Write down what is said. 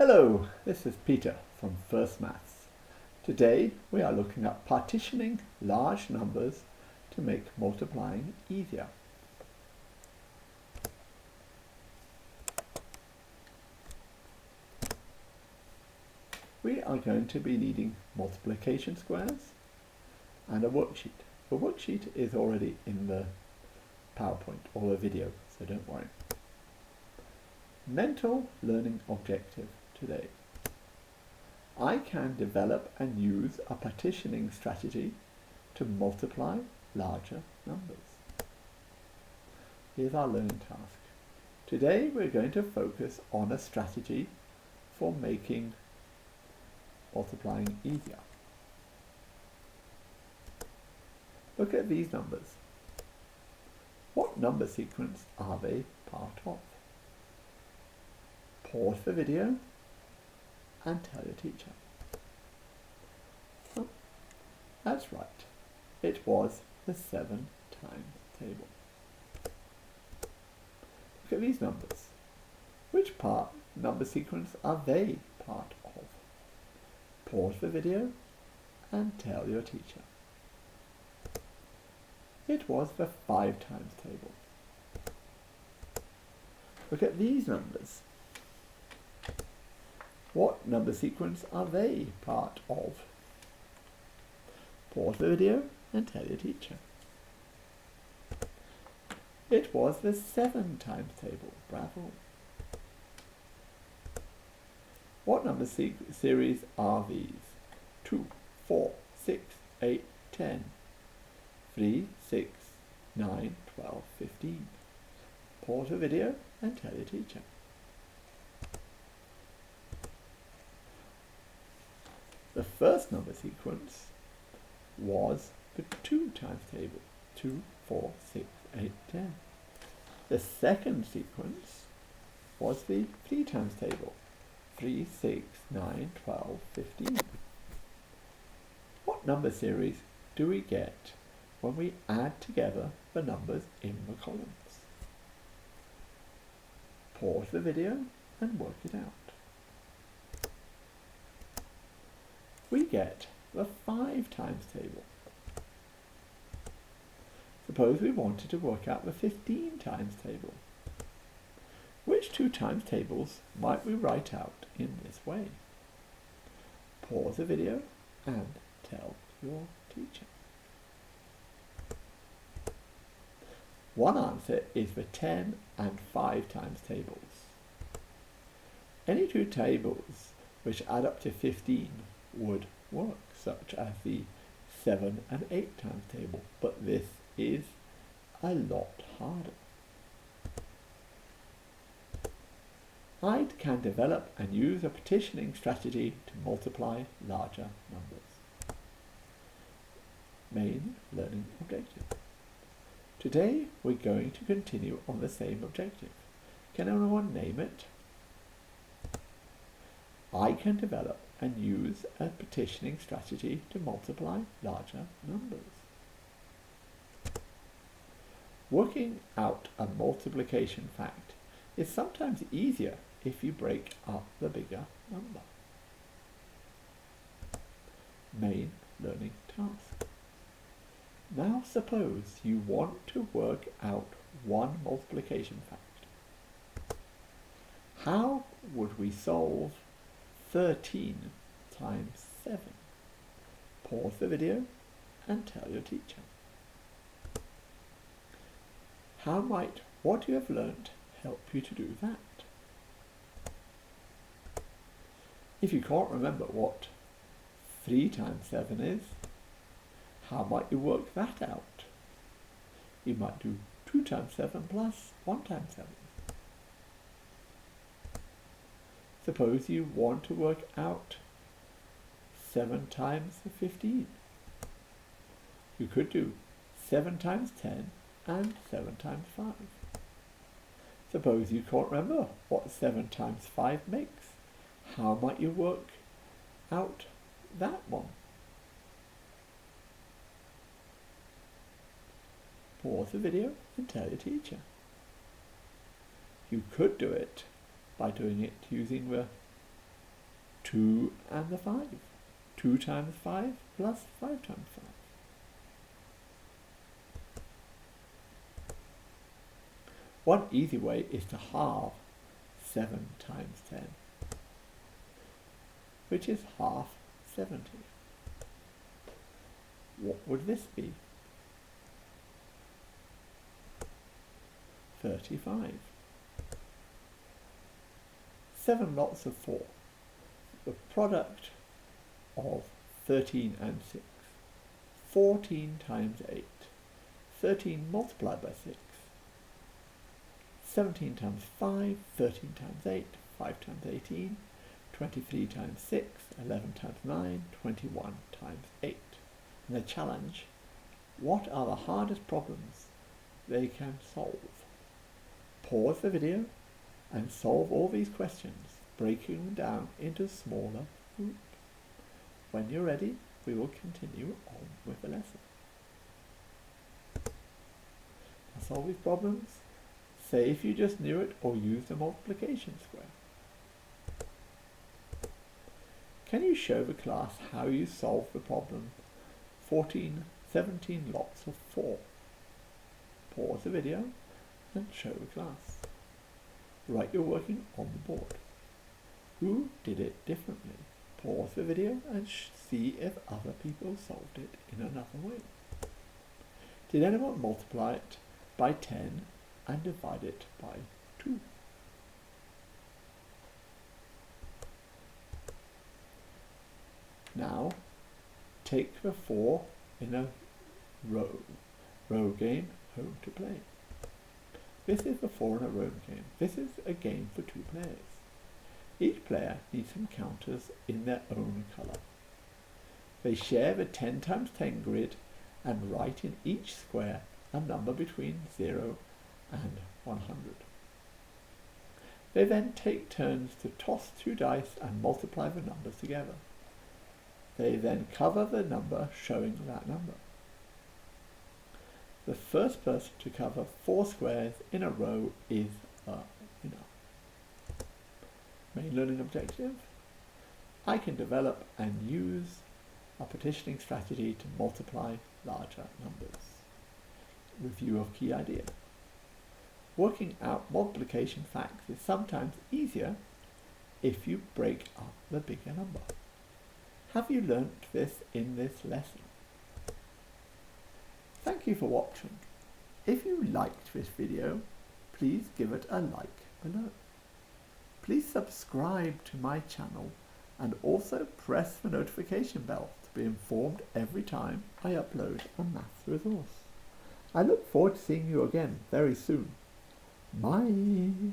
Hello, this is Peter from First Maths. Today we are looking at partitioning large numbers to make multiplying easier. We are going to be needing multiplication squares and a worksheet. The worksheet is already in the PowerPoint or the video, so don't worry. Mental learning objective today. I can develop and use a partitioning strategy to multiply larger numbers. Here's our learning task. Today we're going to focus on a strategy for making multiplying easier. Look at these numbers. What number sequence are they part of? Pause the video and tell your teacher. Oh, that's right. It was the 7 times table. Look at these numbers. Which number sequence are they part of? Pause the video and tell your teacher. It was the 5 times table. Look at these numbers. What number sequence are they part of? Pause the video and tell your teacher. It was the 7 times table. Bravo. What number series are these? 2, 4, 6, 8, 10, 3, 6, 9, 12, 15. Pause the video and tell your teacher. The first number sequence was the 2 times table. 2, 4, 6, 8, 10. The second sequence was the 3 times table. 3, 6, 9, 12, 15. What number series do we get when we add together the numbers in the columns? Pause the video and work it out. We get the 5 times table. Suppose we wanted to work out the 15 times table. Which 2 times tables might we write out in this way? Pause the video and tell your teacher. One answer is the 10 and 5 times tables. Any 2 tables which add up to 15 would work, such as the 7 and 8 times table, but this is a lot harder. I can develop and use a partitioning strategy to multiply larger numbers. Main learning objective. Today we're going to continue on the same objective. Can anyone name it? I can develop and use a partitioning strategy to multiply larger numbers. Working out a multiplication fact is sometimes easier if you break up the bigger number. Main learning task. Now suppose you want to work out one multiplication fact. How would we solve 13 times 7? Pause the video and tell your teacher. How might what you have learnt help you to do that? If you can't remember what 3 times 7 is, how might you work that out? You might do 2 times 7 plus 1 times 7. Suppose you want to work out 7 times 15. You could do 7 times 10 and 7 times 5. Suppose you can't remember what 7 times 5 makes. How might you work out that one? Pause the video and tell your teacher. You could do it by doing it using the 2 and the 5. 2 times 5 plus 5 times 5. One easy way is to halve 7 times 10, which is half 70. What would this be? 35. 7 lots of 4. The product of 13 and 6. 14 times 8. 13 multiplied by 6. 17 times 5, 13 times 8, 5 times 18, 23 times 6, 11 times 9, 21 times 8. And the challenge, what are the hardest problems they can solve? Pause the video and solve all these questions, breaking them down into smaller groups. When you're ready, we will continue on with the lesson. To solve these problems, say if you just knew it or use the multiplication square. Can you show the class how you solve the problem 17 lots of 4? Pause the video and show the class. Write your working on the board. Who did it differently? Pause the video and see if other people solved it in another way. Did anyone multiply it by 10 and divide it by 2? Now, take the 4 in a row game home to play. This is the 4 in a row game. This is a game for 2 players. Each player needs some counters in their own colour. They share the 10 times 10 grid and write in each square a number between 0 and 100. They then take turns to toss 2 dice and multiply the numbers together. They then cover the number showing that number. The first person to cover 4 squares in a row is a winner. Main learning objective. I can develop and use a partitioning strategy to multiply larger numbers. Review of key idea. Working out multiplication facts is sometimes easier if you break up the bigger number. Have you learnt this in this lesson? Thank you for watching. If you liked this video, please give it a like below. Please subscribe to my channel and also press the notification bell to be informed every time I upload a maths resource. I look forward to seeing you again very soon. Bye!